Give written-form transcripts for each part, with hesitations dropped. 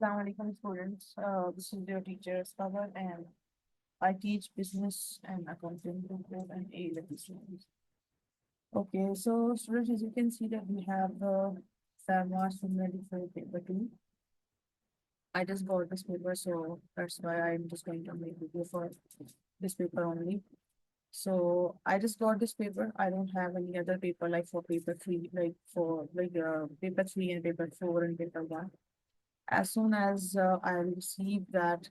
Assalamu alaikum students. This is your teacher Sabar and I teach business and accounting group and A-level students. Okay, so students, as you can see that we have the Savas ready for paper two. I just got this paper, so that's why I'm just going to make video for this paper only. So I just got this paper. I don't have any other paper like for paper three, paper three and paper four and paper one. As soon as I receive that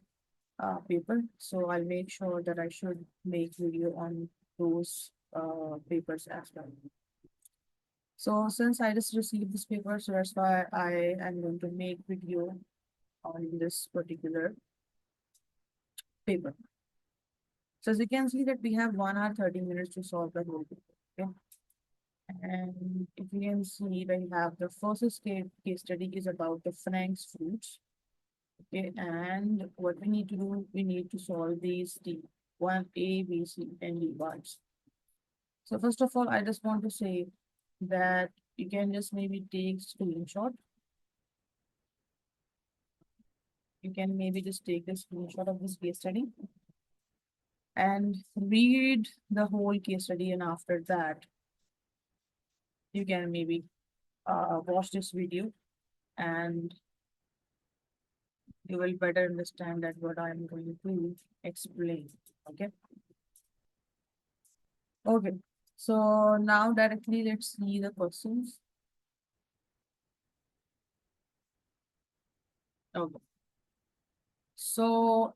paper. So I'll make sure that I should make video on those papers as well. So since I just received this paper, so that's why I am going to make video on this particular paper. So as you can see that we have 1 hour 30 minutes to solve the whole paper. Okay. And if you can see, we have the first case study is about the Frank's fruits. Okay, and what we need to do, we need to solve these one A, B, C, and D parts. So first of all, I just want to say that you can just maybe take screenshot. You can maybe just take the screenshot of this case study and read the whole case study. And after that, you can maybe watch this video and you will better understand that what I'm going to explain. Okay. Okay. So now directly let's see the questions. Okay. So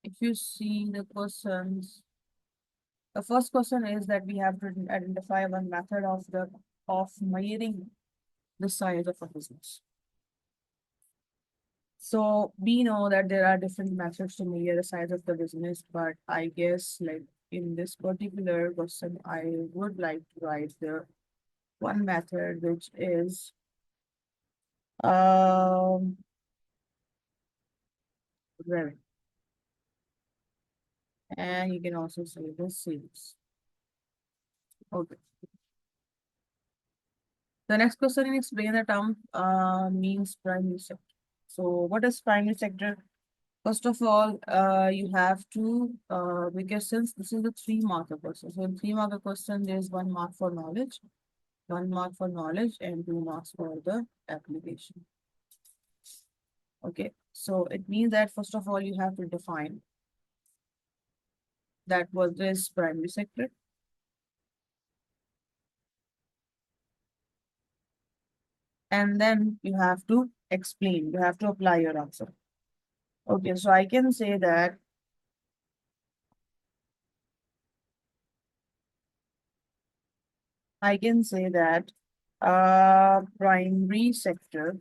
if you see the questions, the first question is that we have to identify one method of measuring the size of a business. So we know that there are different methods to measure the size of the business, but I guess like in this particular question, I would like to write the one method which is um revenue. And you can also say the sales. Okay. The next question is explain the term means primary sector. So what is primary sector? First of all, you have to, because since this is a 3 marker question, so in 3 marker question, there's 1 mark for knowledge, 1 mark for knowledge, and 2 marks for the application. Okay, so it means that first of all, you have to define that what is primary sector. And then you have to explain, you have to apply your answer. Okay, so I can say that primary sector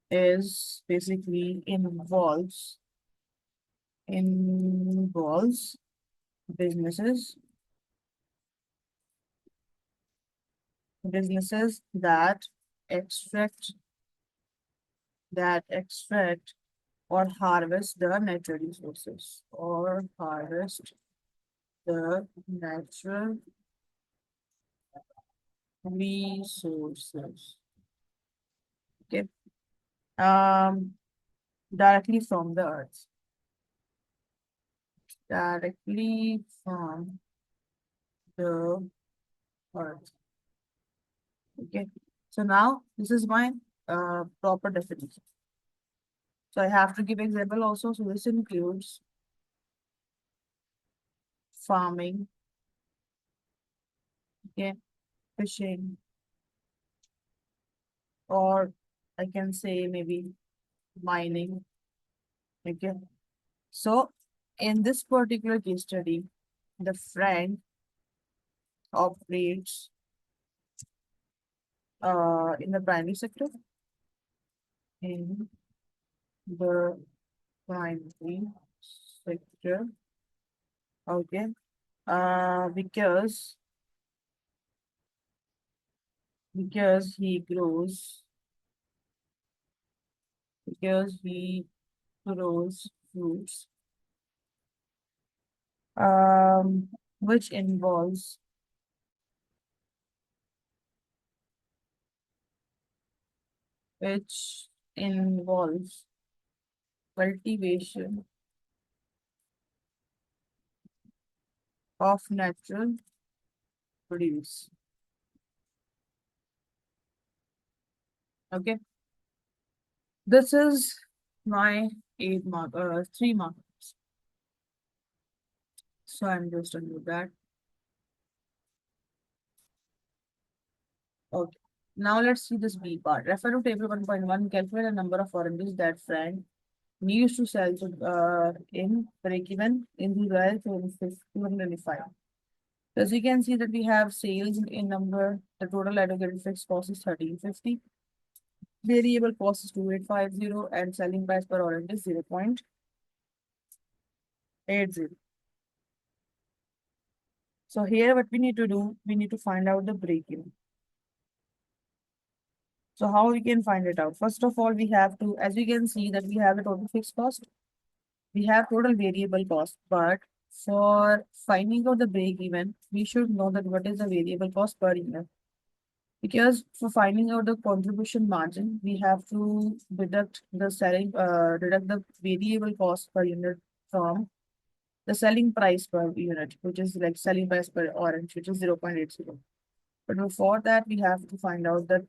is basically involves businesses that extract or harvest the natural resources or harvest the natural resources. Okay. Um, directly from the earth. Directly from the earth. Okay. So now this is my proper definition. So I have to give example also. So this includes farming, okay, fishing, or I can say maybe mining. Okay. So in this particular case study, the Frank operates in the primary sector. In the primary sector. Okay. Uh, because because he grows because he grows fruits um which involves which involves cultivation of natural produce. Okay, this is my three markers. So I'm just going to do that. Okay. Now let's see this B part. Refer to table 1.1. Calculate the number of oranges that Frank needs to sell to in break-even in the Royal 225. As you can see that we have sales in number, the total allocated fixed cost is 1350. Variable cost is 2850 and selling price per orange is 0.80. So here what we need to do, we need to find out the break-even. So how we can find it out? First of all, we have to, as you can see that we have a total fixed cost, we have total variable cost, but for finding out the break even, we should know that what is the variable cost per unit. Because for finding out the contribution margin, we have to deduct the variable cost per unit from the selling price per unit, which is like selling price per orange, which is 0.80. But before that, we have to find out that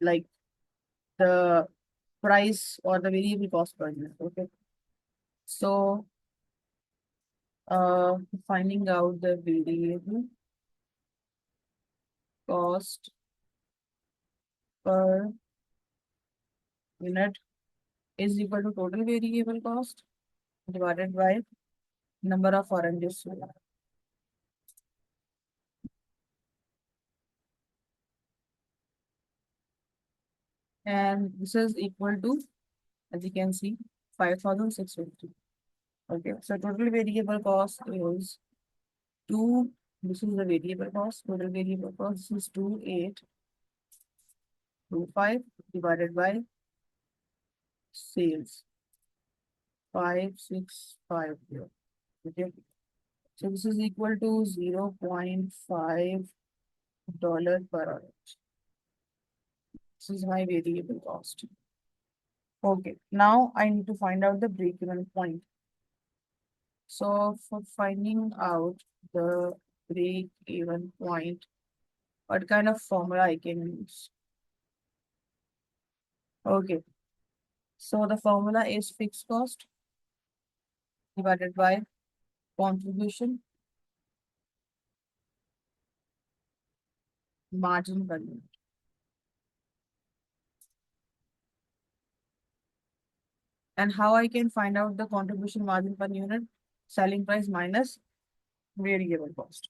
like the price or the variable cost per unit. Okay. So uh finding out the variable cost per unit is equal to total variable cost divided by number of oranges sold. And this is equal to, as you can see, 5,650. Okay, so total variable cost is 2. This is the variable cost. Total variable cost is 2825 divided by sales 5650. Okay, so this is equal to $0.5 per orange. This is my variable cost. Okay, now I need to find out the break-even point. So for finding out the break-even point, what kind of formula I can use? Okay, so the formula is fixed cost divided by contribution margin per unit. And how I can find out the contribution margin per unit? Selling price minus variable cost.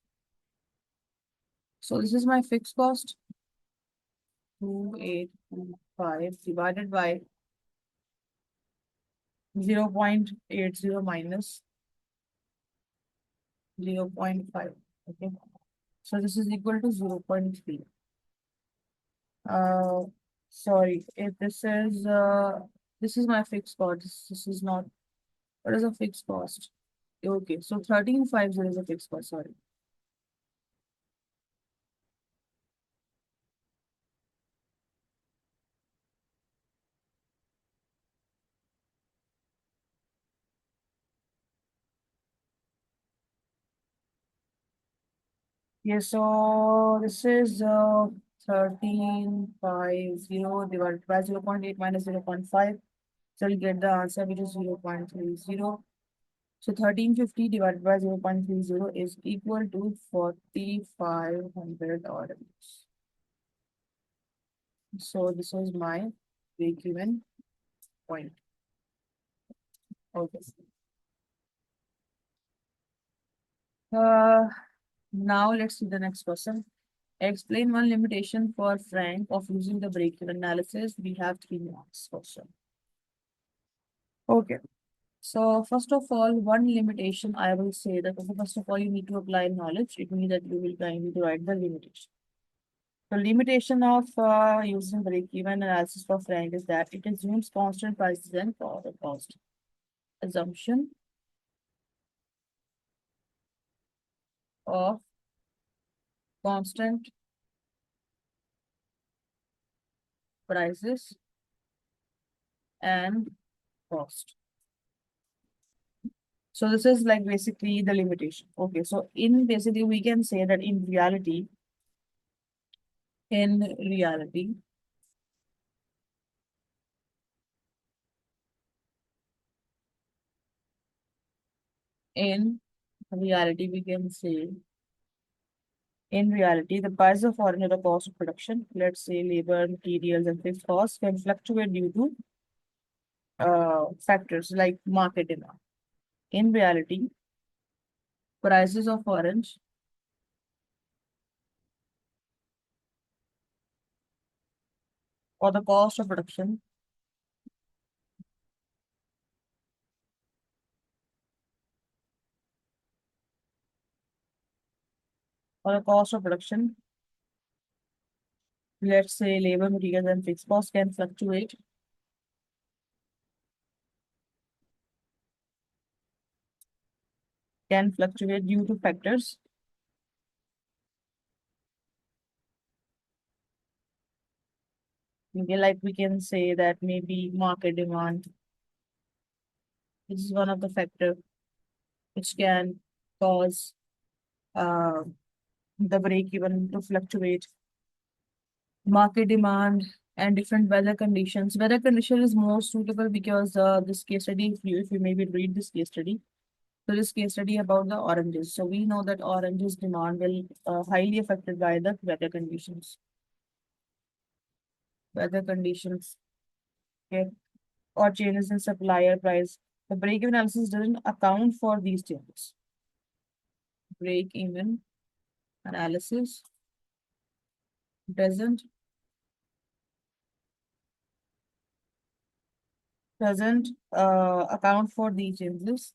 So this is my fixed cost, 2825 divided by 0.80 minus 0.5. Okay. So this is equal to 0.3. Uh, sorry, if this is my fixed cost. This is not, what is a fixed cost? Okay, so 1350 is a fixed cost, sorry. Yes, so this is 1350 divided by 0.8 minus 0.5. So we get the answer which is 0.30. So 1350 divided by 0.30 is equal to 4500 orders. So this is my break-even point. Okay. Uh, Now let's see the next question. Explain one limitation for Frank of using the break-even analysis. We have 3 marks question. Okay. So first of all, one limitation I will say that first of all you need to apply knowledge. It means that you will kindly write the limitation. The limitation of using break-even analysis for Frank is that it assumes constant prices and product cost. Assumption of constant prices and cost. So this is like basically the limitation. Okay, so in basically we can say that in reality, in reality, we can say in reality, the price of foreign or the cost of production, let's say labor, materials, and fixed costs can fluctuate due to factors like market demand. In reality, prices of orange or the cost of production or the cost of production, let's say labor, materials, and fixed costs can fluctuate due to factors. Okay, like we can say that maybe market demand, which is one of the factor which can cause uh, the break even to fluctuate. Market demand and different weather conditions. Weather condition is more suitable because this case study, if you maybe read this case study, so this case study about the oranges. So we know that oranges demand will highly affected by the weather conditions. Weather conditions, okay, or changes in supplier price. The break-even analysis doesn't account for these changes. Break-even analysis doesn't doesn't account for these changes.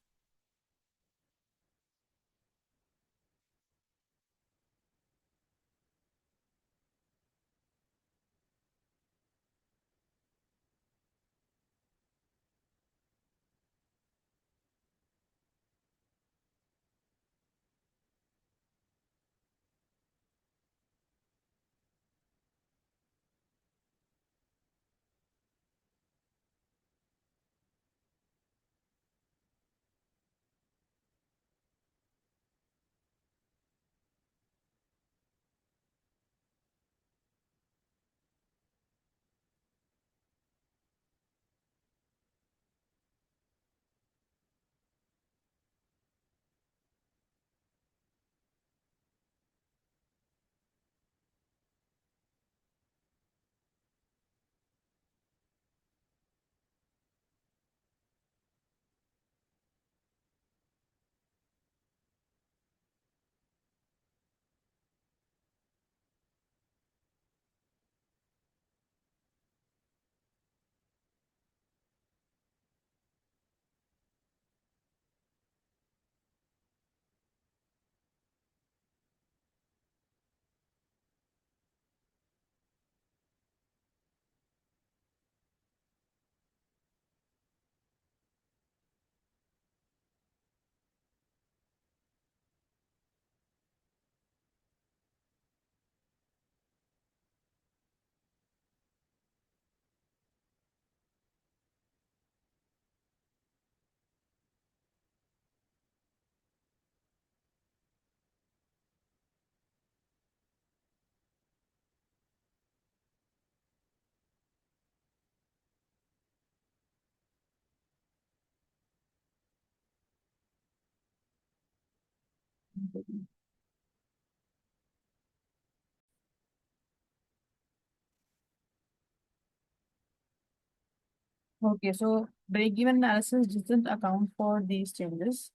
Okay, so break-even analysis doesn't account for these changes.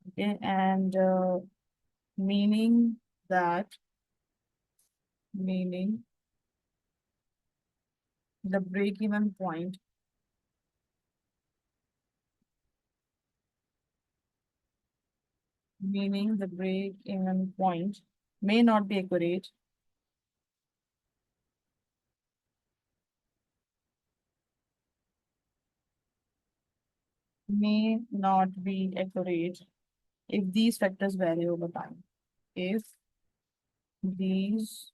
Okay, and meaning that meaning the break-even point, meaning the break-even point may not be accurate, may not be accurate if these factors vary over time. If these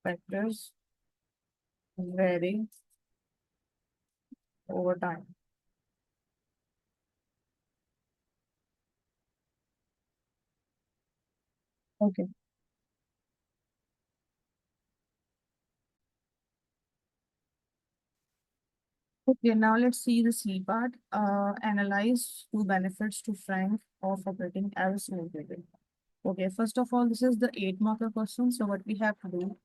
factors vary over time. Okay. Okay, now let's see the C part. Analyze two benefits to Frank of operating as a sole trader. Okay, first of all, this is the 8 marker question. So what we have to do.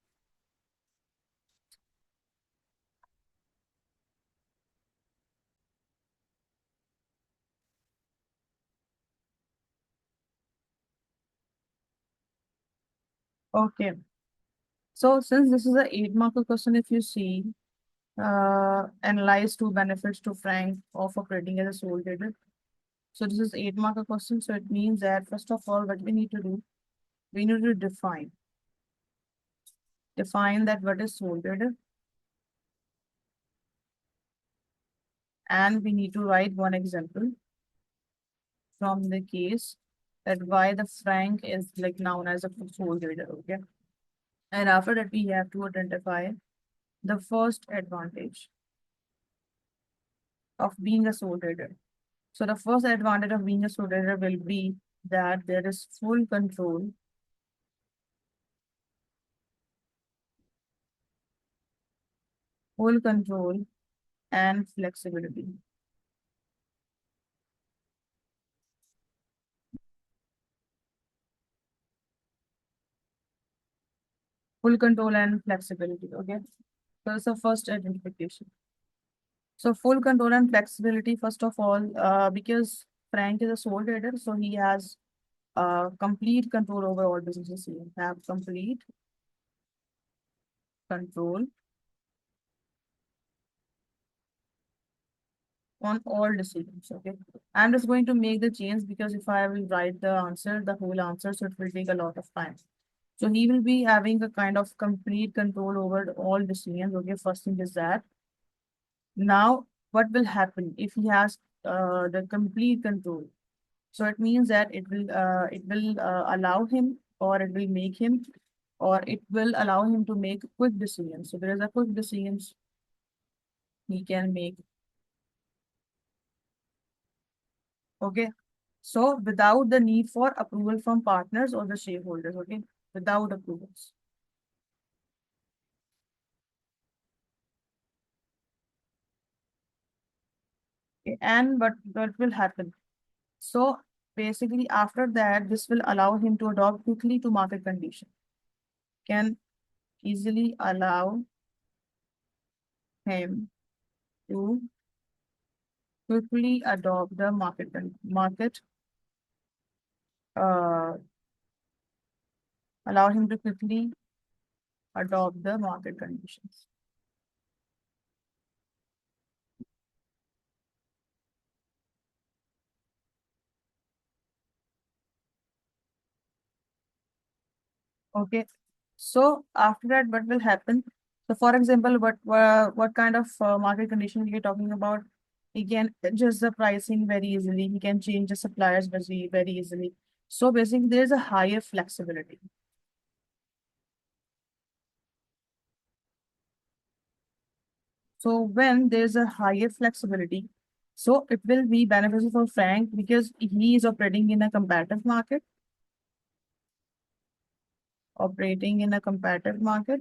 Okay, so since this is a 8 marker question, if you see, analyze two benefits to Frank of operating as a sole trader. So this is 8 marker question. So it means that first of all, what we need to do, we need to define that what is sole trader, and we need to write one example from the case that why the Frank is like known as a sole trader. Okay, and after that we have to identify the first advantage of being a sole trader. So the first advantage of being a sole trader will be that there is full control and flexibility. Full control and flexibility. Okay. So that's the first identification. So full control and flexibility, first of all, because Frank is a sole trader, so he has complete control over all businesses. He have complete control on all decisions. Okay. I'm just going to make the change because if I will write the answer, the whole answer, so it will take a lot of time. So he will be having a kind of complete control over all decisions. Okay, first thing is that. Now, what will happen if he has the complete control? So it means that it will allow him, or it will make him, or it will allow him to make quick decisions. So there is a quick decisions he can make. Okay. So without the need for approval from partners or the shareholders. Okay. Without approvals. Okay. And what will happen? So basically, after that, this will allow him to adopt quickly to market condition. Can easily allow him to quickly adopt the market uh, allow him to quickly adopt the market conditions. Okay. So after that, what will happen? So for example, what kind of market condition we are talking about? He can adjust the pricing very easily. He can change the suppliers very easily. So basically, there is a higher flexibility. So when there's a higher flexibility, so it will be beneficial for Frank because he is operating in a competitive market, operating in a competitive market.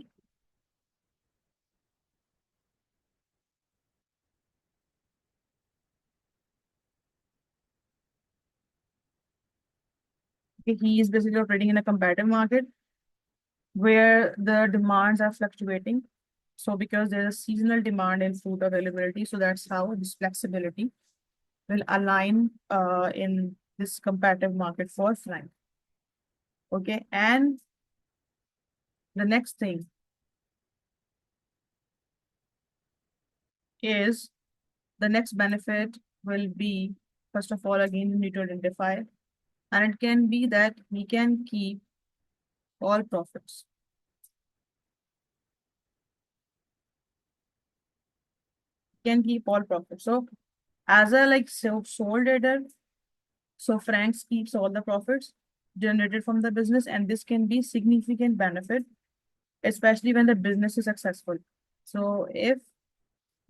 He is basically operating in a competitive market where the demands are fluctuating. So because there's a seasonal demand in food availability, so that's how this flexibility will align in this competitive market for Frank. Okay, and the next thing is the next benefit will be, first of all, again, you need to identify, and it can be that we can keep all profits. Can keep all profits. So as a like sole trader, so Franks keeps all the profits generated from the business, and this can be significant benefit, especially when the business is successful. So if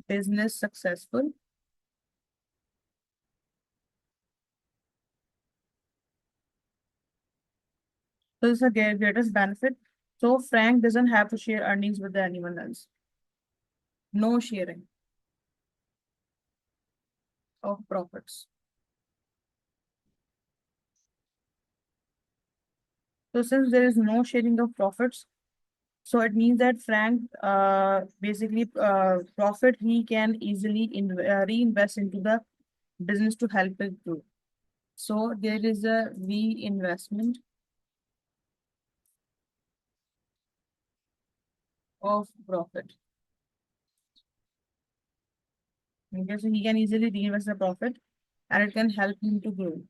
business successful, so this is a greatest benefit. So Frank doesn't have to share earnings with anyone else. No sharing of profits. So since there is no sharing of profits, so it means that Frank basically profit he can easily reinvest into the business to help it grow. So there is a reinvestment of profit. Okay, so he can easily reinvest the profit and it can help him to grow.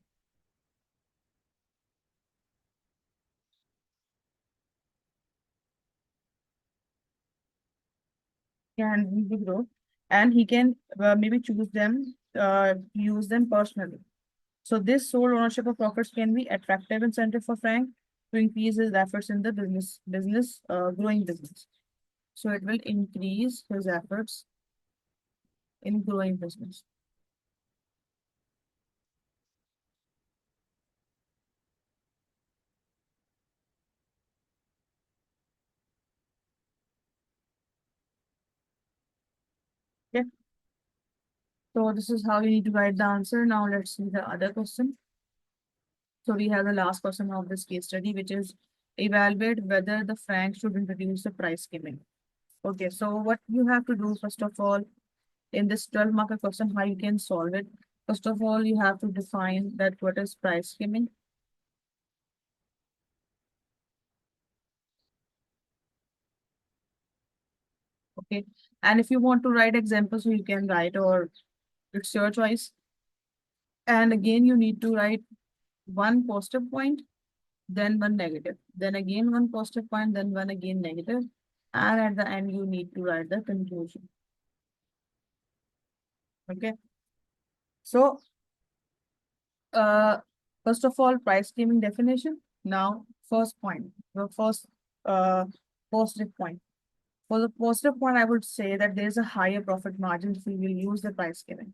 Can help him to grow and he can maybe choose them, use them personally. So this sole ownership of profits can be attractive incentive for Frank to increase his efforts in the growing business. So it will increase his efforts in growing business. Okay. So this is how you need to write the answer. Now let's see the other question. So we have the last question of this case study, which is evaluate whether the Frank should introduce the price skimming. Okay, so what you have to do first of all in this 12 marker question, how you can solve it. First of all, you have to define that what is price skimming. Okay, and if you want to write examples, so you can write or it's your choice. And again, you need to write one positive point, then one negative, then again one positive point, then one again negative, and at the end you need to write the conclusion. Okay, so uh, first of all, price skimming definition. Now, first point, the first uh positive point. For the positive point, I would say that there is a higher profit margin if we will use the price skimming.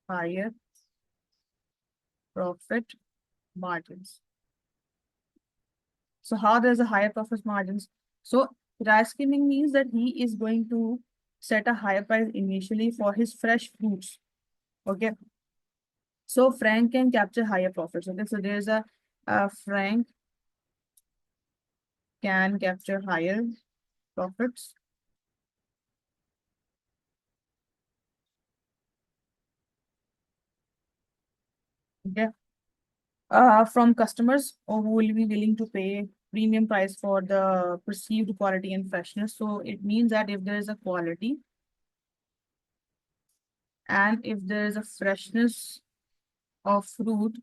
Higher profit margins. So how there's a higher profit margins? So price skimming means that he is going to set a higher price initially for his fresh fruits. Okay. So Frank can capture higher profits. Okay. So there's a Frank can capture higher profits. Okay. From customers who will be willing to pay premium price for the perceived quality and freshness. So it means that if there is a quality and if there is a freshness of fruit,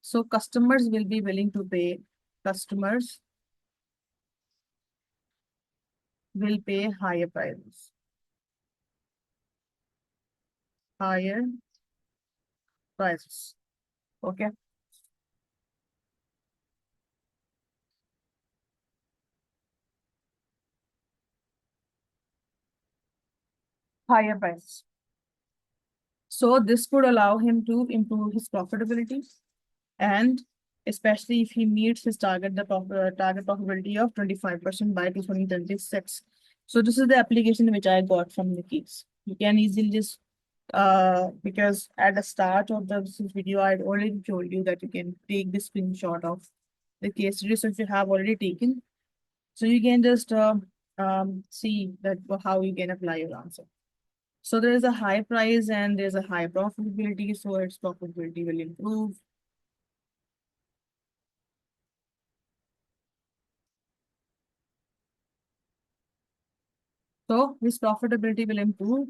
so customers will be willing to pay. Customers will pay higher prices. Higher prices. Okay. Higher prices. So this could allow him to improve his profitability and especially if he meets his target profitability of 25% by 2026. So this is the application which I got from the case. You can easily just because at the start of this video, I had already told you that you can take the screenshot of the case study. So if you have already taken, so you can just see that how you can apply your answer. So there is a high price and there's a high profitability, so its profitability will improve. So his profitability will improve,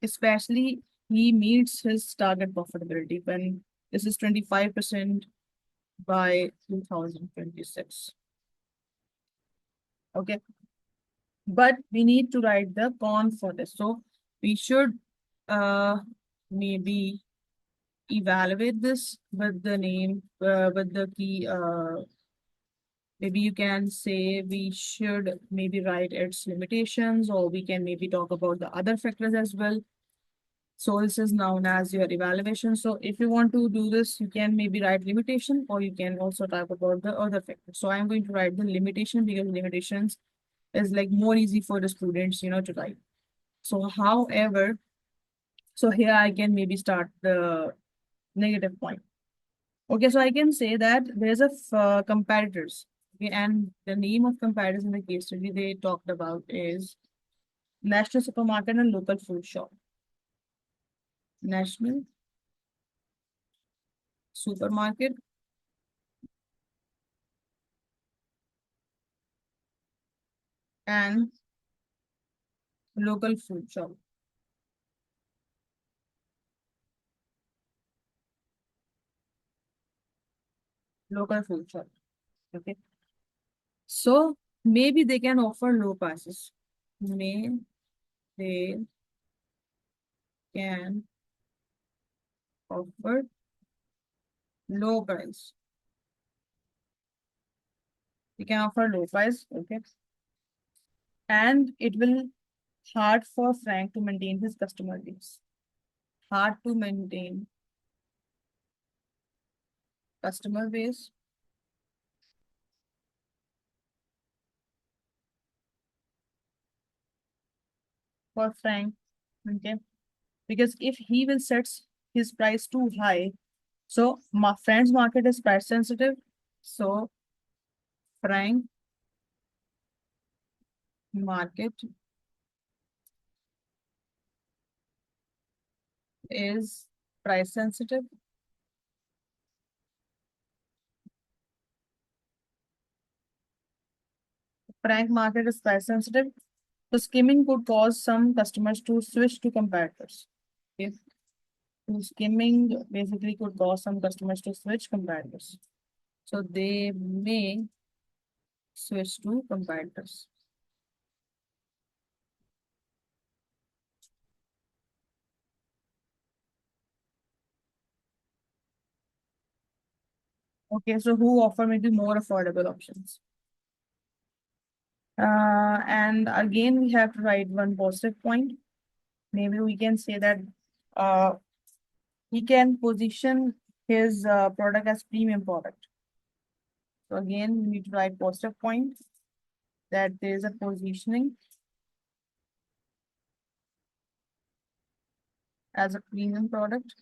especially he meets his target profitability when this is 25% by 2026. Okay. But we need to write the con for this. So we should uh maybe evaluate this with the name with the key Maybe you can say we should maybe write its limitations, or we can maybe talk about the other factors as well. So this is known as your evaluation. So if you want to do this, you can maybe write limitation, or you can also talk about the other factors. So I'm going to write the limitation because limitations is like more easy for the students, to write. So however, so here I can maybe start the negative point. Okay, so I can say that there's competitors. Okay, and the name of competitors in the case study they talked about is national supermarket and local food shop. National supermarket and local food shop. Local food shop. Okay. So maybe they can offer low prices. May they can offer low price. They can offer low price. Okay. And it will hard for Frank to maintain his customer base. Hard to maintain customer base for Frank. Okay. Because if he will set his price too high, so my friend's market is price sensitive. So Frank market is price sensitive. Frank market is price sensitive. So skimming could cause some customers to switch to competitors. Okay. So skimming basically could cause some customers to switch competitors. So they may switch to competitors. Okay, so who offer maybe more affordable options? And again, we have to write one positive point. Maybe we can say that uh, he can position his product as premium product. So again, we need to write positive point that there is a positioning as a premium product.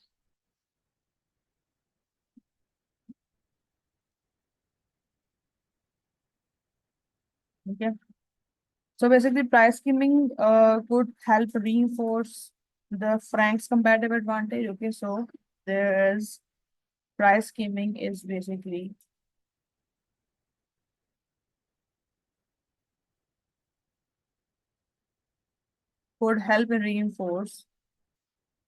Okay. So basically, price skimming could help reinforce the Frank's competitive advantage. Okay, so there is price skimming is basically could help reinforce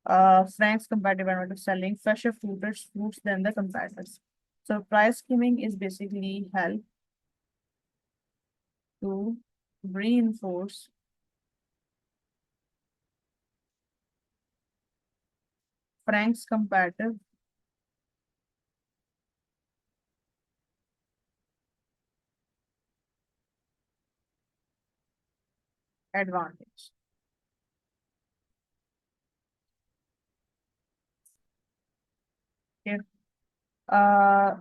Frank's competitive advantage of selling fresher fruits than the competitors. So price skimming is basically help to reinforce Frank's competitive advantage. Okay. Uh,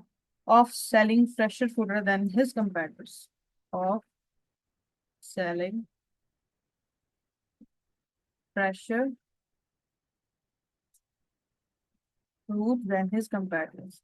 of selling fresher food rather than his competitors. Of selling fresher fruit than his competitors.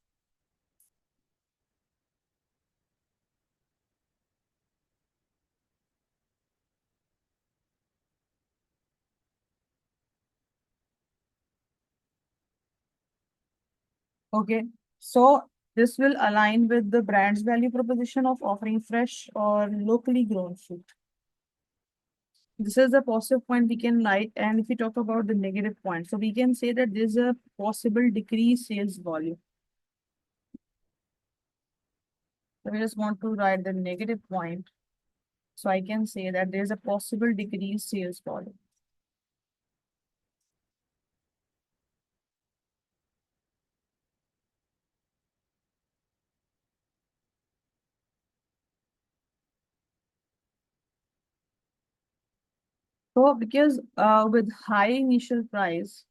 Okay. So this will align with the brand's value proposition of offering fresh or locally grown fruit. This is the positive point we can write. And if we talk about the negative point, so we can say that there's a possible decrease sales volume. So we just want to write the negative point. So I can say that there's a possible decrease sales volume. So because with high initial price,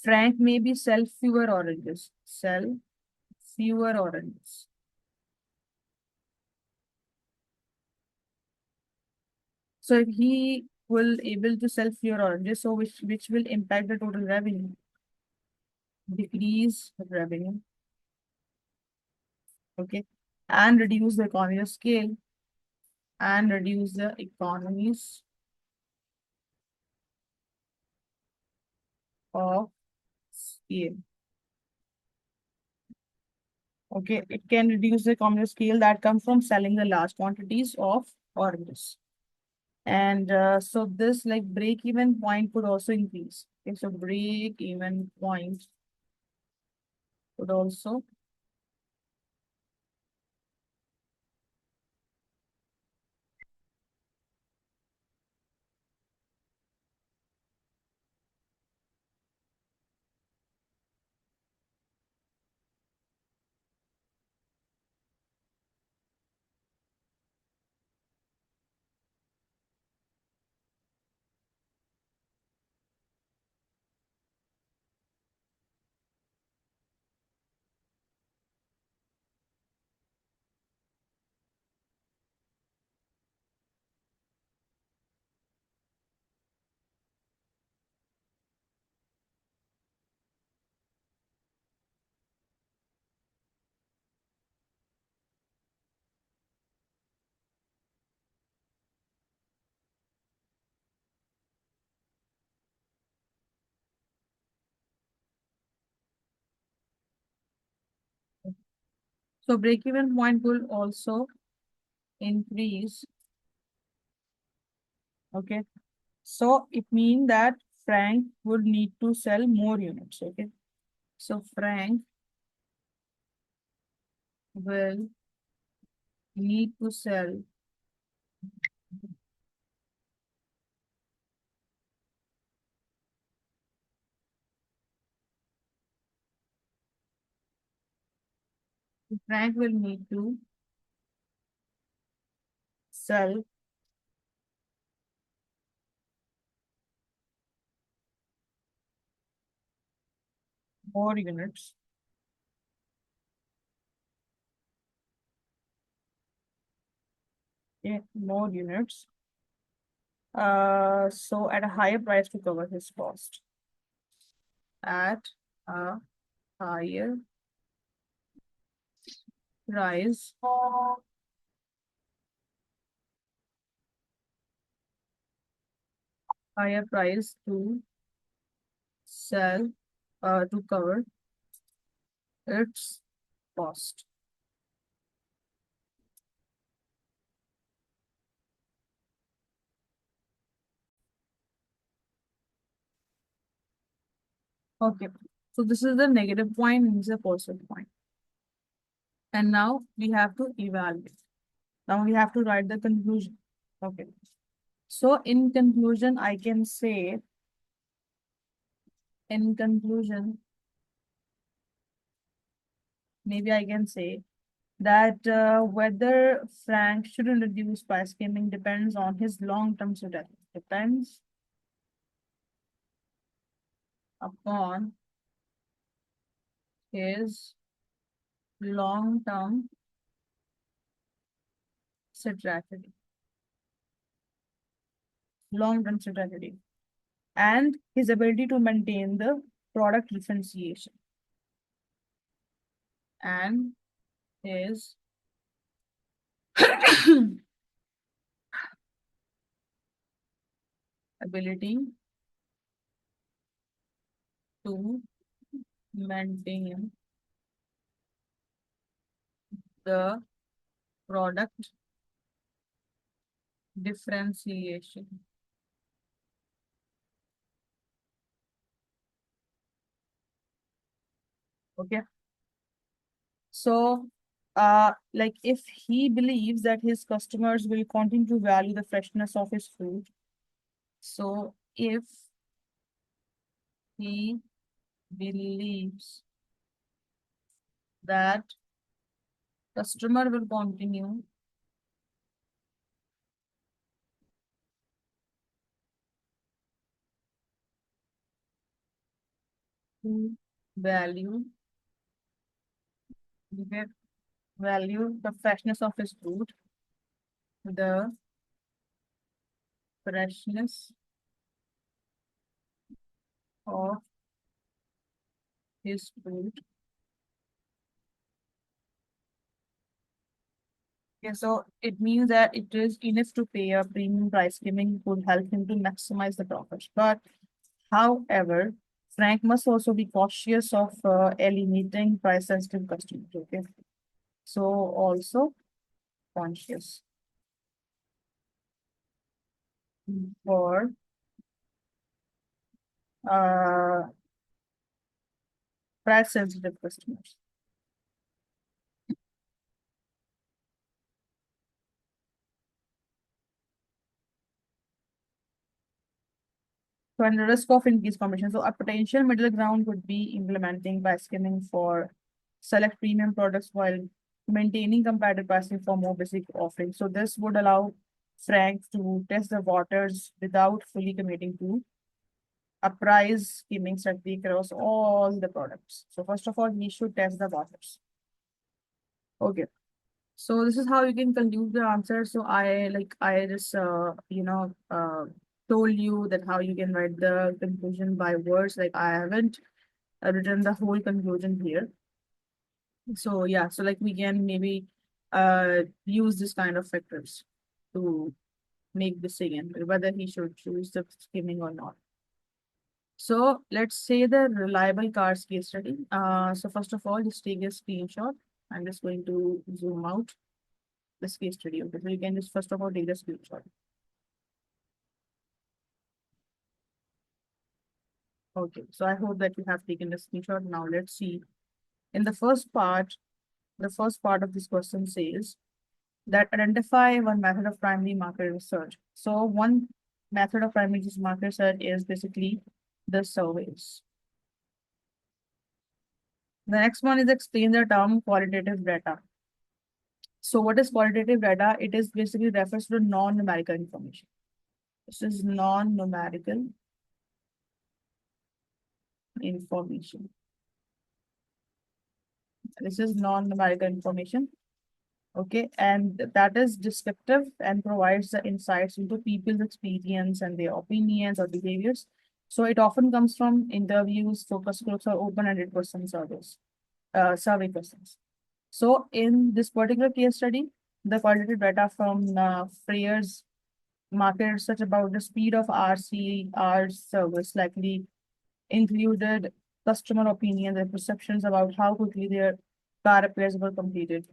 Frank maybe sell fewer oranges. Sell fewer oranges. So if he will able to sell fewer oranges, so which will impact the total revenue. Decrease revenue. Okay. And reduce the economy of scale. And reduce the economies of scale. Okay, it can reduce the economy of scale that comes from selling the large quantities of oranges. And so this like break even point could also increase. Okay, so break even point could also. So break even point will also increase. Okay. So it means that Frank would need to sell more units. Okay. So Frank will need to sell Frank will need to sell more units. Okay, more units. So at a higher price to cover his cost. At a higher price to sell to cover its cost. Okay, so this is the negative point and this is the positive point. And now we have to evaluate. Now we have to write the conclusion. Okay. So in conclusion, I can say, in conclusion, maybe I can say that whether Frank should introduce price skimming depends on his long-term strategy. Depends upon his long-term strategy. Long-term strategy. And his ability to maintain the product differentiation. And his ability to maintain the product differentiation. Okay. So, like if he believes that his customers will continue to value the freshness of his food, so if he believes that customer will continue to value, okay, value the freshness of his fruit, the freshness of his fruit. Okay, so it means that it is enough to pay a premium price. Skimming could help him to maximize the profits. But however, Frank must also be cautious of alienating price sensitive customers. Okay, so also conscious for uh, price sensitive customers. So, and the risk of increased competition. So, a potential middle ground would be implementing by skimming for select premium products while maintaining competitive pricing for more basic offerings. So, this would allow Frank to test the waters without fully committing to a price skimming strategy across all the products. So, first of all, he should test the waters. Okay. So this is how you can conclude the answer. So I just told you that how you can write the conclusion by words. Like I haven't written the whole conclusion here. So yeah, so like we can maybe use this kind of factors to make decision whether he should choose the skimming or not. So let's say the reliable cars case study. So first of all, just take a screenshot. I'm just going to zoom out this case study. Okay, so you can just first of all take the screenshot. Okay, so I hope that you have taken the screenshot. Now let's see. In the first part of this question says that identify one method of primary market research. So one method of primary market research is basically the surveys. The next one is explain the term qualitative data. So what is qualitative data? It is basically refers to non-numerical information. This is non-numerical information. This is non-numerical information. Okay, and that is descriptive and provides the insights into people's experience and their opinions or behaviors. So it often comes from interviews, focus groups, or open-ended question surveys, survey questions. So in this particular case study, the qualitative data from Freyr's market research about the speed of RCR service likely included customer opinions and perceptions about how quickly their car repairs were completed.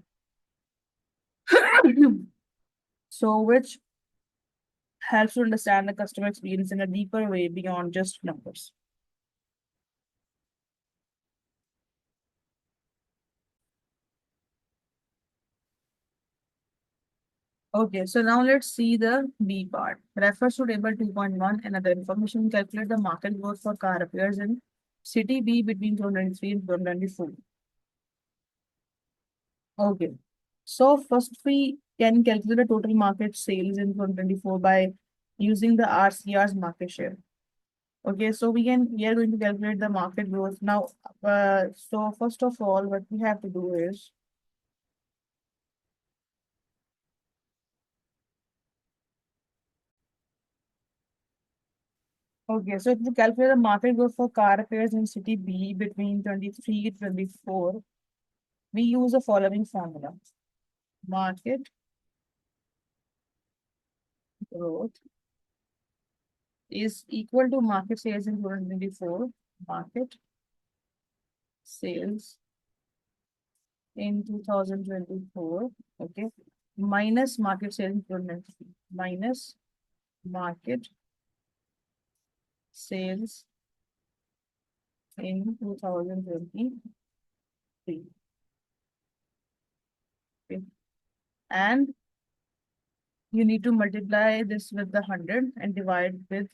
So, which helps to understand the customer experience in a deeper way beyond just numbers. Okay, so now let's see the B part. Refers to table 2.1 and other information. Calculate the market growth for car repairs in city B between 2023 and 2024. Okay, so first we can calculate the total market sales in 2024 by using the RCR's market share. Okay, so we are going to calculate the market growth now. So first of all, what we have to do is okay, so if we calculate the market growth for car repairs in city B between 23 to 24, we use the following formula. Market growth is equal to market sales in 2024, market sales in 2024, okay, minus market sales in 2023, minus market sales in 2023. Okay. And you need to multiply this with the 100 and divide with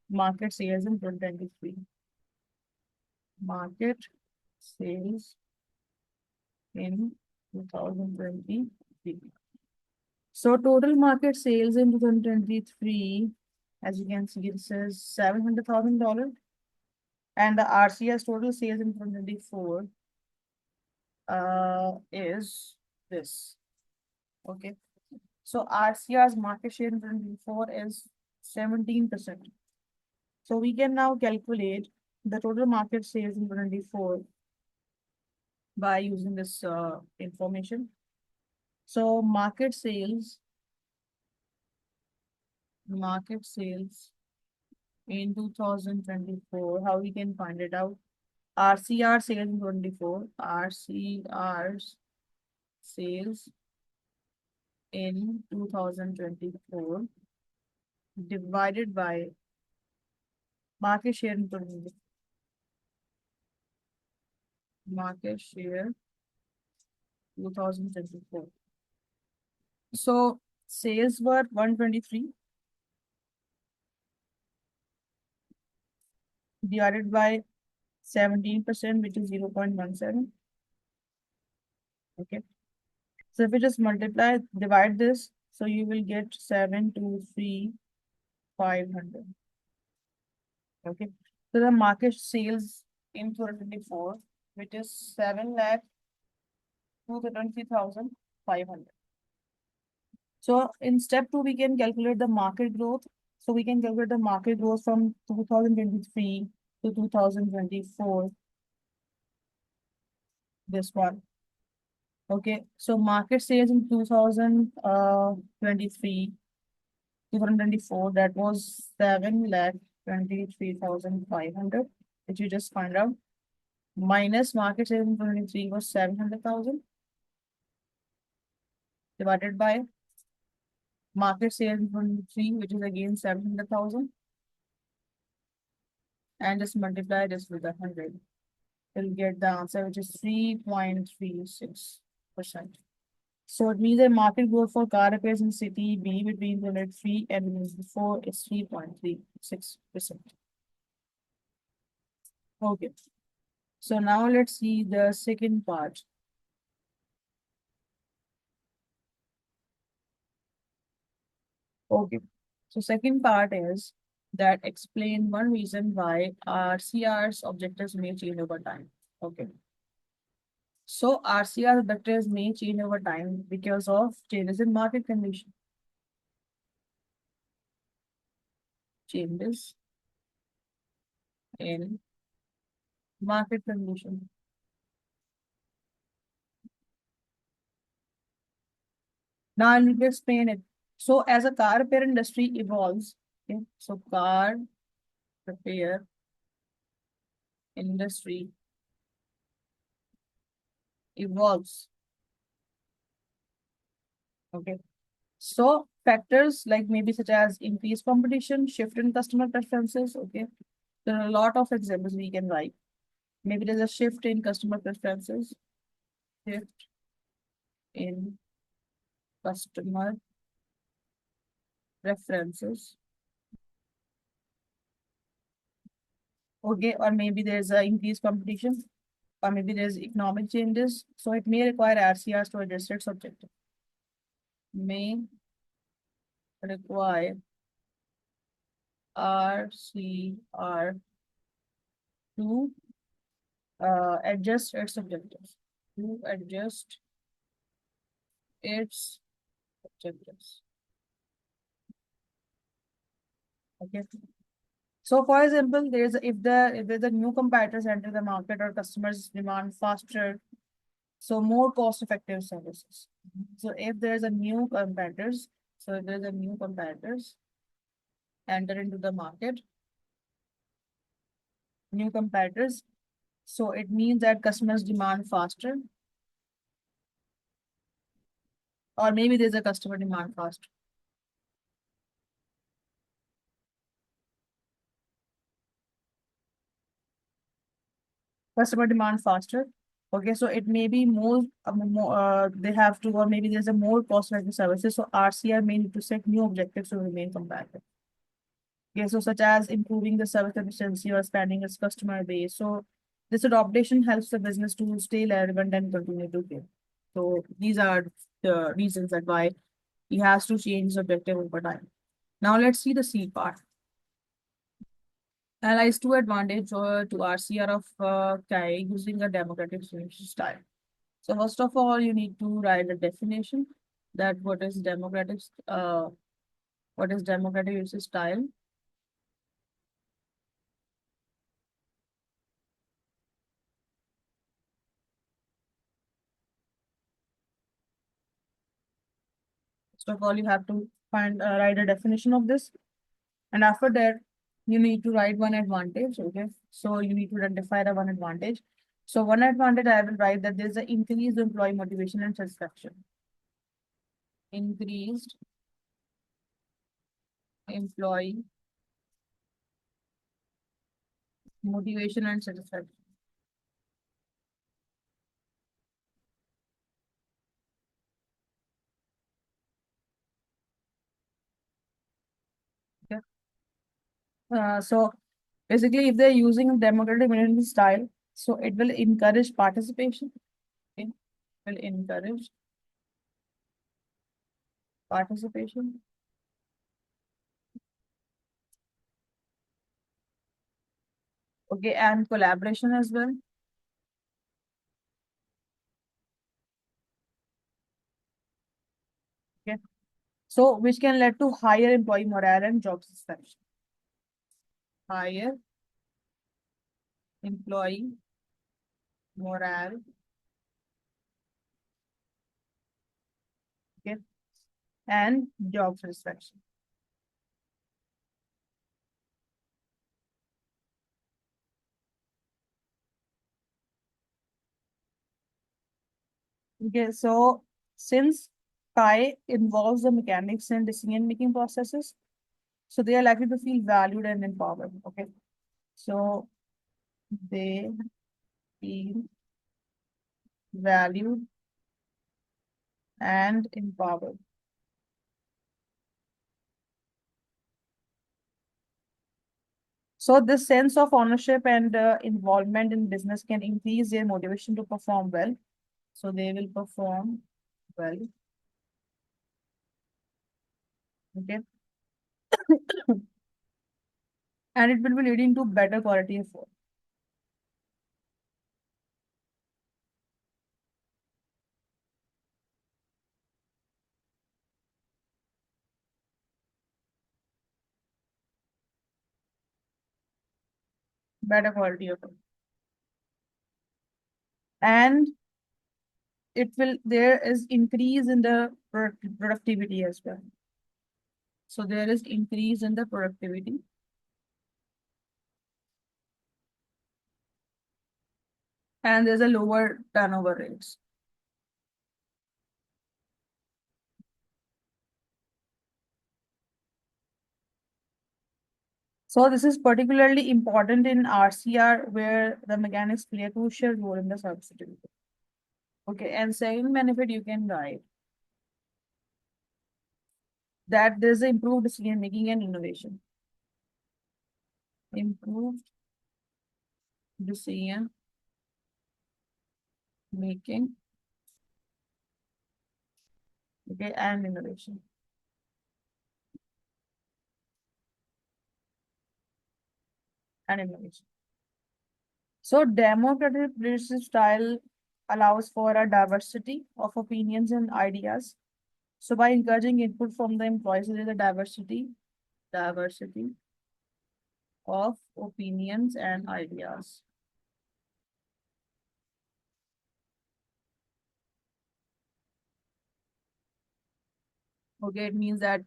market sales in 2023. Market sales in 2023. So total market sales in 2023, as you can see, it says $700,000, and the RCS total sales in 2024 is this. Okay. So RCR's market share in 2024 is 17%. So we can now calculate the total market sales in 2024 by using this information. So market sales in 2024, how we can find it out? RCR sales in 24, RCR's sales in 2024 divided by market share in 2024. Market share 2024. So sales were 123 divided by 17%, which is 0.17. Okay. So if we just divide this, so you will get 723,500. Okay. So the market sales in 2024, which is 7,223,500. So in step 2, we can calculate the market growth. So we can calculate the market growth from 2023 to 2024. This one. Okay. So market sales in 2023, 2024, that was 7,23,500, which you just find out. Minus market sales in 2023 was 700,000 divided by market sales in 2023, which is again 700,000, and just multiply this with 100. You'll get the answer, which is 3.36%. So it means the market growth for car repairs in city B between 2003 and 2024 is 3.36%. Okay. So now let's see the second part. Okay. So second part is that explain one reason why RCR's objectives may change over time. Okay. So RCR objectives may change over time because of changes in market condition. Changes in market condition. Now I need to explain it. So as a car repair industry evolves, okay, so car repair industry evolves. Okay. So factors like maybe such as increased competition, shift in customer preferences. Okay. There are a lot of examples we can write. Maybe there's a shift in customer preferences, shift in customer preferences. Okay, or maybe there's a increased competition, or maybe there's economic changes. So it may require RCRs to address its objective. May require RCR to adjust its objectives. To adjust its objectives. Okay. So for example, if there's a new competitors enter the market or customers demand faster, so more cost-effective services. So if there's a new competitors, so if there's a new competitors enter into the market, new competitors, so it means that customers demand faster, or maybe there's a customer demand faster. Customer demand faster. Okay, so it may be they have to, or maybe there's a more cost-effective services. So RCR may need to set new objectives to remain competitive. Okay, so such as improving the service efficiency or expanding its customer base. So This adaptation helps the business to stay relevant and continue to grow. So these are the reasons that why he has to change his objective over time. Now let's see the C part. Analyze two advantage to RCR of KI using a democratic solution style. So first of all, you need to write a definition that what is democratic usage style. First of all, you have to write a definition of this, and after that, you need to write one advantage. Okay, so you need to identify the one advantage. So one advantage I will write that there's an increased employee motivation and satisfaction. Increased employee motivation and satisfaction. Okay. So basically, if they're using a democratic management style, so it will encourage participation. Okay. Will encourage participation. Okay, and collaboration as well. Okay. So which can lead to higher employee morale and job satisfaction. Higher employee morale. Okay, and job satisfaction. Okay, so since Pi involves the mechanics and decision-making processes, so they are likely to feel valued and empowered. Okay, so they feel valued and empowered. So this sense of ownership and involvement in business can increase their motivation to perform well. So they will perform well. Okay. And it will be leading to better quality of work. Better quality of work. And there is increase in the productivity as well. So there is increase in the productivity. And there's a lower turnover rates. So this is particularly important in RCR where the mechanics play a crucial role in the service certificate. Okay, and second benefit you can write that there's improved decision making and innovation. Improved decision making, okay, and innovation. And innovation. So democratic leadership style allows for a diversity of opinions and ideas. So by encouraging input from the employees, there is a diversity of opinions and ideas. Okay, it means that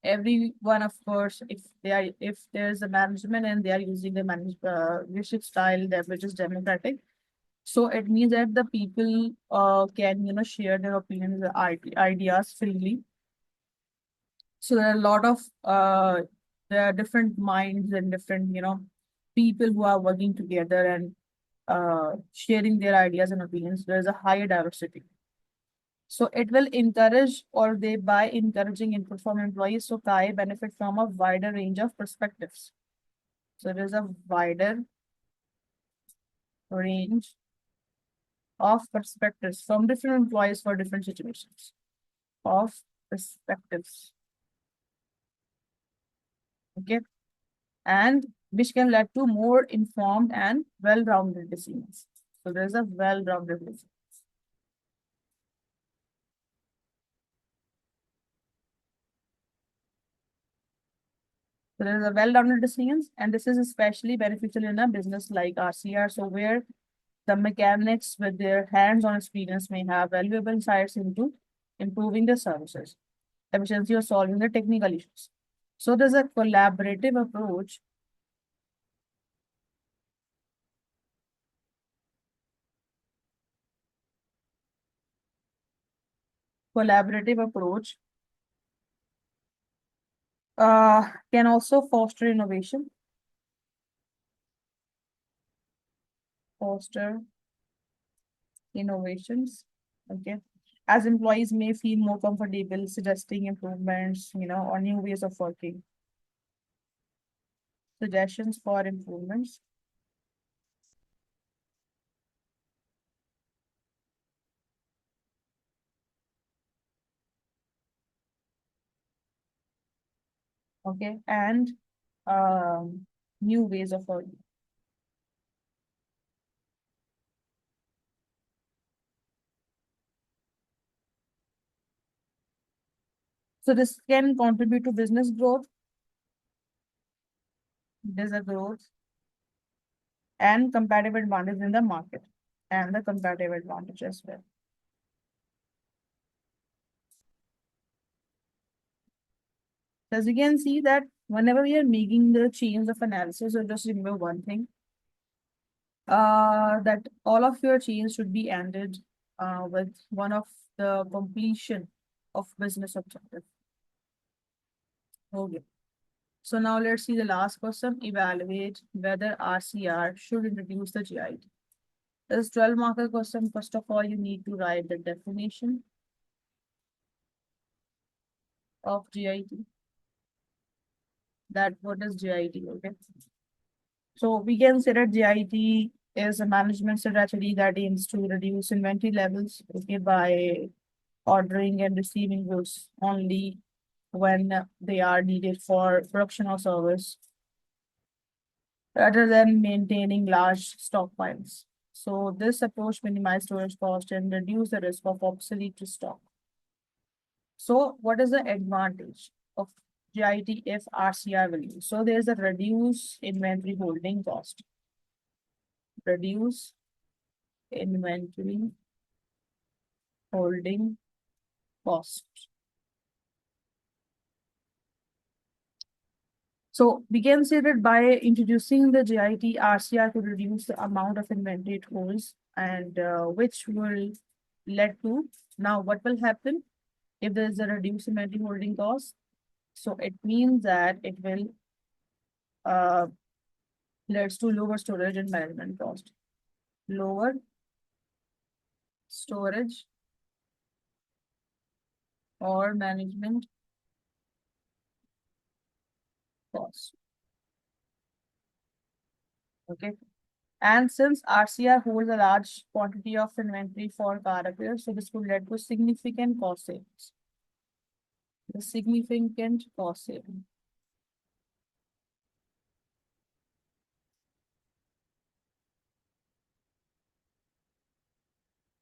everyone, of course, if there's a management and they are using the leadership style that which is democratic, so it means that the people can share their opinions, ideas freely. So there are a lot of there are different minds and different people who are working together and sharing their ideas and opinions. There is a higher diversity. So it will encourage or they by encouraging input from employees, so KAI benefit from a wider range of perspectives. So there is a wider range of perspectives from different employees for different situations. Of perspectives. Okay. And which can lead to more informed and well-rounded decisions. So there's a well-rounded decision. So there is a well-rounded decisions, and this is especially beneficial in a business like RCR, so where the mechanics with their hands-on experience may have valuable insights into improving the services, efficiency, or solving the technical issues. So there's a collaborative approach can also foster innovations. Okay. As employees may feel more comfortable suggesting improvements, or new ways of working, suggestions for improvements. Okay. And new ways of working. So this can contribute to business growth, business growth, and competitive advantage in the market, and the competitive advantage as well. As you can see that whenever we are making the chains of analysis, so just remember one thing, that all of your chains should be ended with one of the completion of business objective. Okay. So now let's see the last question. Evaluate whether RCR should introduce the GIT. This 12 marker question. First of all, you need to write the definition of GIT. That what is GIT? Okay. So we can say that GIT is a management strategy that aims to reduce inventory levels, okay, by ordering and receiving goods only when they are needed for production or service, rather than maintaining large stockpiles. So this approach minimizes storage cost and reduce the risk of obsolete stock. So what is the advantage of GIT if RCR will use? So there's a reduce inventory holding cost. Reduce inventory holding cost. So we can say that by introducing the GIT, RCR could reduce the amount of inventory it holds, and which will lead to, now what will happen if there is a reduced inventory holding cost? So it means that it will uh, leads to lower storage and management cost. Lower storage or management cost. Okay. And since RCR holds a large quantity of inventory for car repairs, so this could lead to significant cost savings. The significant cost saving.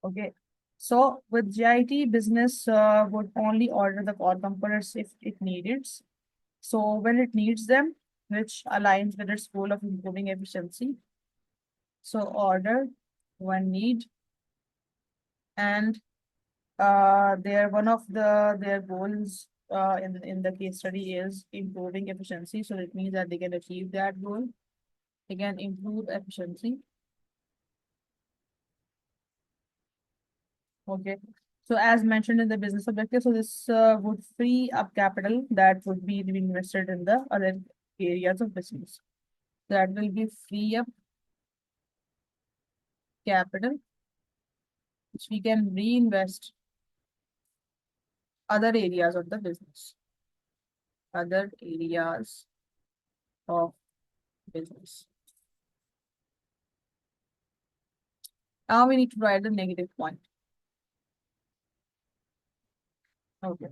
Okay. So with GIT, business would only order the core components if it needed. So when it needs them, which aligns with its goal of improving efficiency. So order when need, and their one of their goals in the case study is improving efficiency. So it means that they can achieve that goal. They can improve efficiency. Okay. So as mentioned in the business objective, so this would free up capital that would be reinvested in the other areas of business. That will be free up capital, which we can reinvest other areas of the business. Other areas of business. Now we need to write the negative point. Okay.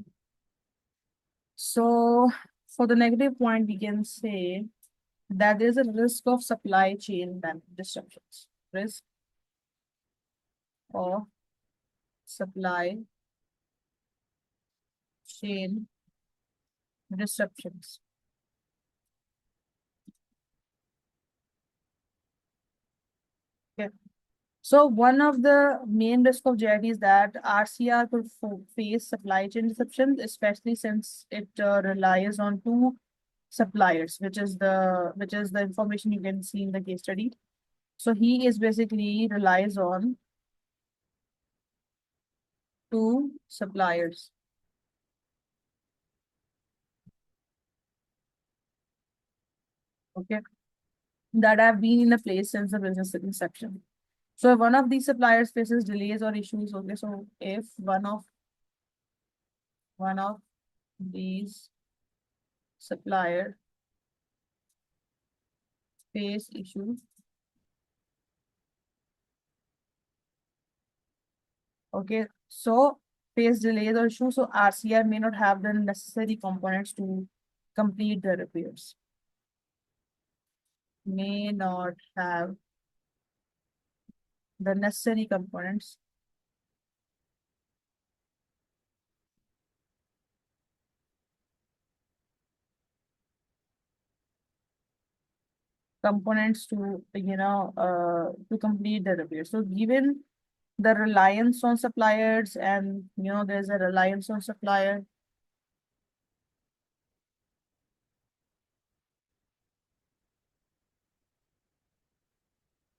So for the negative point, we can say that there is a risk of supply chain disruptions. Risk of supply chain disruptions. Okay. So one of the main risk of JIT is that RCR could face supply chain disruptions, especially since it relies on two suppliers, which is the information you can see in the case study. So he is basically relies on two suppliers. Okay, that have been in the place since the business inception. So if one of these suppliers faces delays or issues, okay, so if one of these supplier face issues, okay, so face delays or issues, so RCR may not have the necessary components to complete the repairs. May not have the necessary components to complete the repair. So given the reliance on suppliers, and there's a reliance on supplier.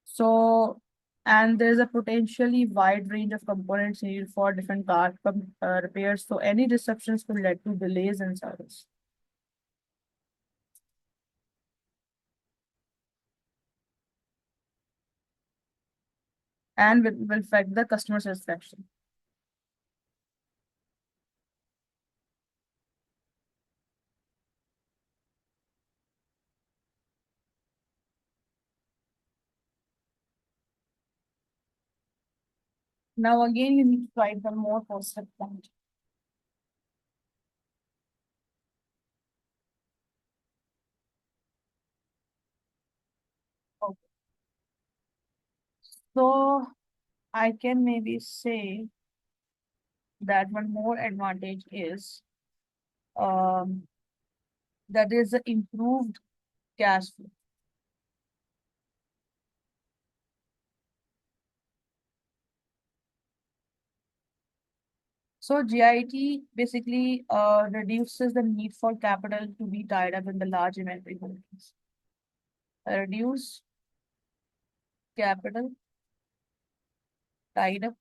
So, and there's a potentially wide range of components needed for different repairs. So any disruptions could lead to delays in service and will affect the customer satisfaction. Now again, you need to write the more positive point. Okay. So I can maybe say that one more advantage is um, that is the improved cash flow. So GIT basically reduces the need for capital to be tied up in the large inventory holdings. Reduce capital tied up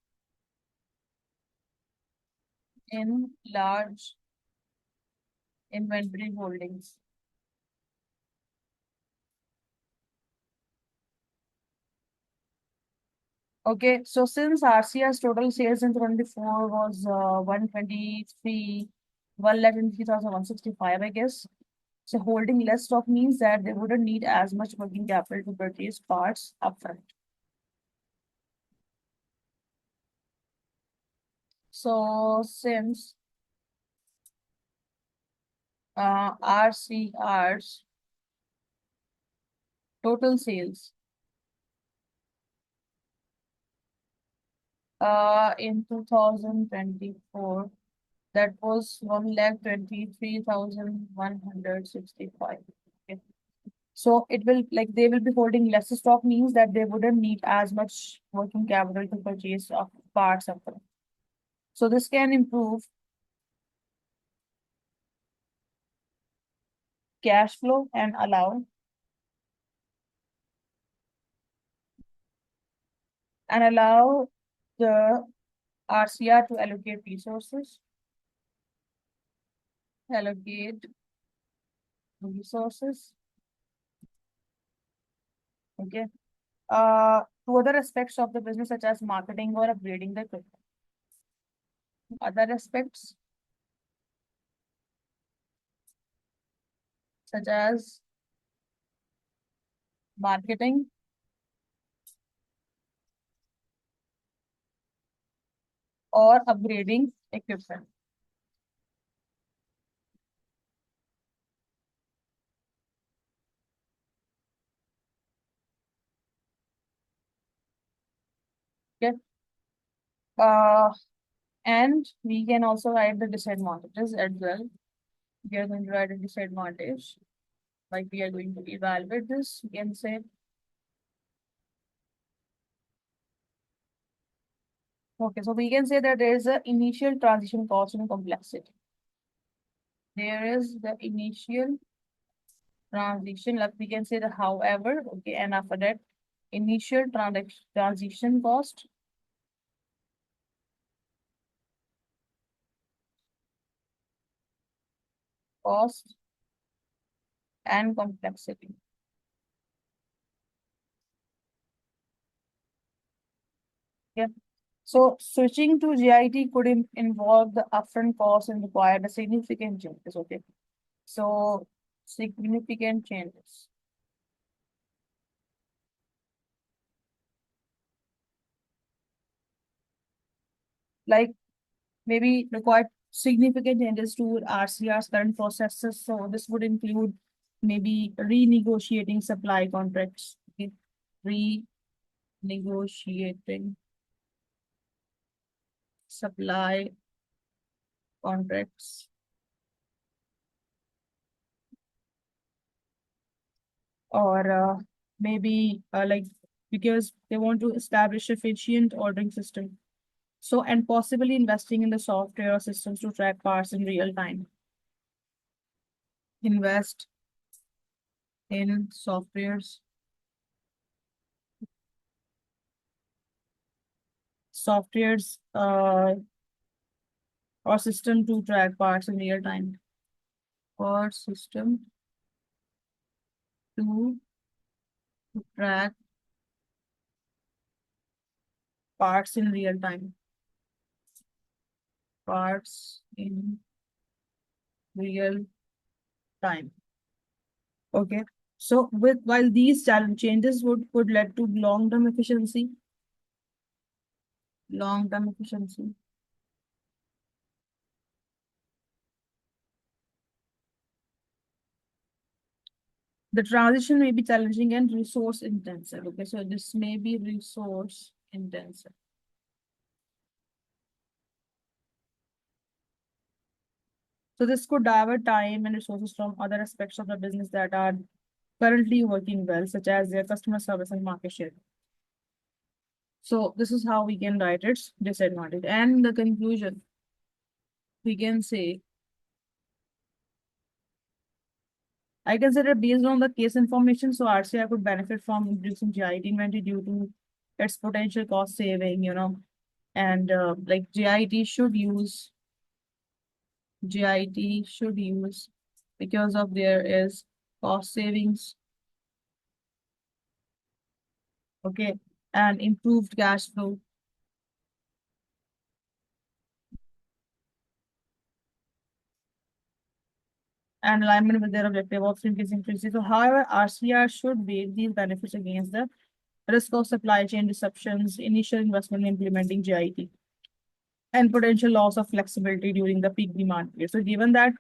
in large inventory holdings. Okay, so since RCR's total sales in 24 was 123, 1,23,165, I guess. So holding less stock means that they wouldn't need as much working capital to purchase parts upfront. So since RCR's total sales in 2024, that was 1,23,165. Okay. So it will, like, they will be holding less stock means that they wouldn't need as much working capital to purchase of parts upfront. So this can improve cash flow and allow the RCR to allocate resources, okay, to other aspects of the business such as marketing or upgrading the equipment. Other aspects such as marketing or upgrading equipment. Okay. Uh, and we can also write the disadvantages as well. We are going to write a disadvantage. Like we are going to evaluate this. We can say, okay, so we can say that there is a initial transition cost and complexity. There is the initial transition, like we can say the however, okay, and after that, initial transition cost and complexity. Yeah. So switching to GIT could involve the upfront cost and require the significant changes. Okay. So significant changes. Like maybe require significant changes to RCR's current processes. So this would include maybe renegotiating supply contracts. Okay. Renegotiating supply contracts, or maybe like because they want to establish efficient ordering system. So and possibly investing in the software or systems to track parts in real time. Invest in softwares or system to track parts in real time. Or system to track parts in real time. Parts in real time. Okay. So with while these challenge changes would could lead to long-term efficiency. The transition may be challenging and resource intensive. Okay, so this may be resource intensive. So this could divert time and resources from other aspects of the business that are currently working well, such as their customer service and market share. So this is how we can write its disadvantage. And the conclusion, we can say, I consider based on the case information, so RCI could benefit from reducing GIT inventory due to its potential cost saving, and like GIT should use because of there is cost savings, okay, and improved cash flow and alignment with their objective of increasing efficiency. So, however, RCR should weigh these benefits against the risk of supply chain disruptions, initial investment in implementing GIT, and potential loss of flexibility during the peak demand period. So, given that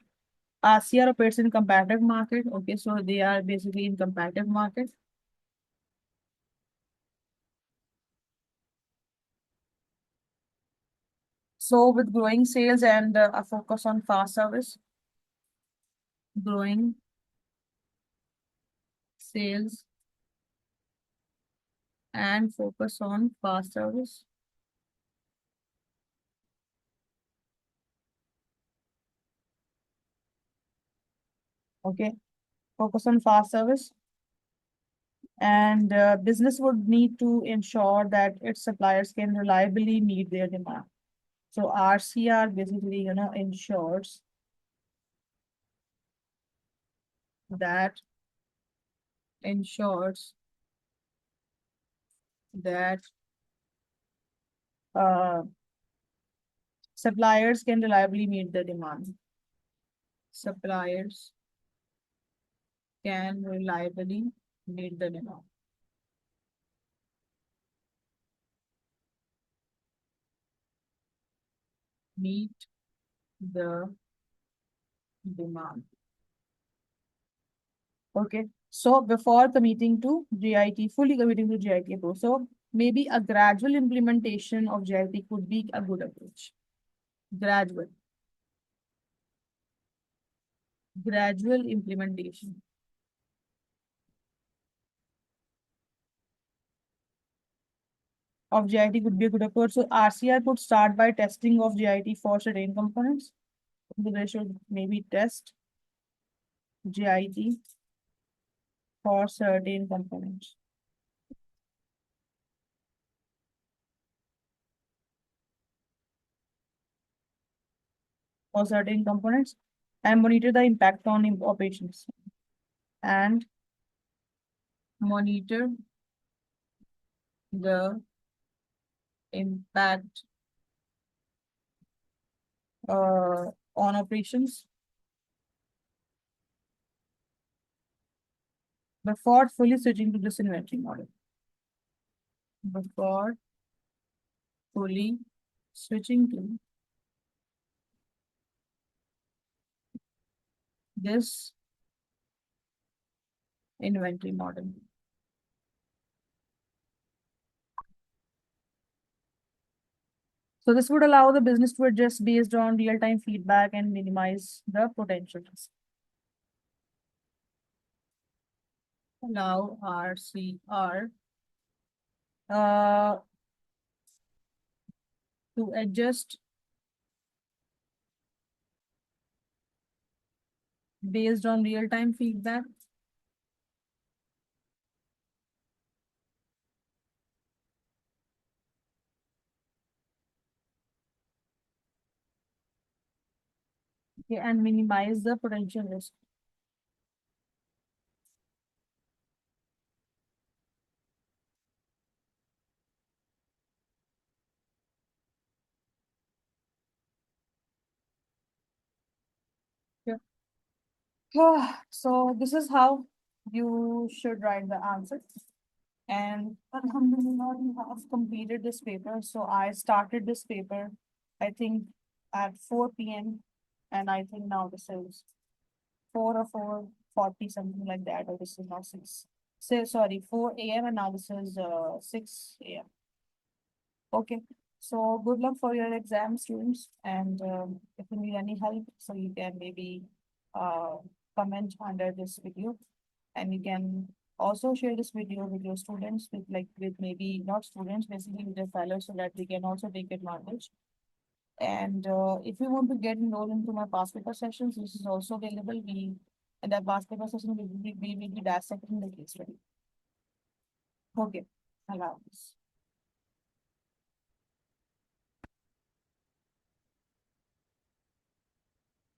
RCR operates in competitive market, okay, so they are basically in competitive market. So, with growing sales and a focus on fast service, growing sales and focus on fast service. Okay, focus on fast service. And business would need to ensure that its suppliers can reliably meet their demand. So RCR basically, ensures that ensures that uh, suppliers can reliably meet the demand. Suppliers can reliably meet the demand. meet the demand. Okay. So before committing to GIT, fully committing to GIT approach. So maybe a gradual implementation of GIT could be a good approach. Gradual, gradual implementation of GIT could be a good approach. So RCR could start by testing of GIT for certain components. So they should maybe test GIT for certain components. For certain components and monitor the impact on operations and monitor the impact on operations before fully switching to this inventory model. Before fully switching to this inventory model. So this would allow the business to adjust based on real-time feedback and minimize the potential risk. Allow RCR uh, to adjust based on real-time feedback okay, and minimize the potential risk. Yeah. So this is how you should write the answer. And Alhamdulillah, we have completed this paper. So I started this paper, I think, at 4 p.m. And I think now this is 4 or 4:40, something like that. Or this is now 6. So, sorry, 4 a.m. and now this is 6 a.m. Okay. So good luck for your exam, students. And if you need any help, so you can maybe uh, comment under this video, and you can also share this video with your students, with maybe not students, basically with your fellows, so that they can also take advantage. And if you want to get enrolled into my past paper sessions, this is also available. We in that past paper session we will be dissecting the case study. Okay, allow this.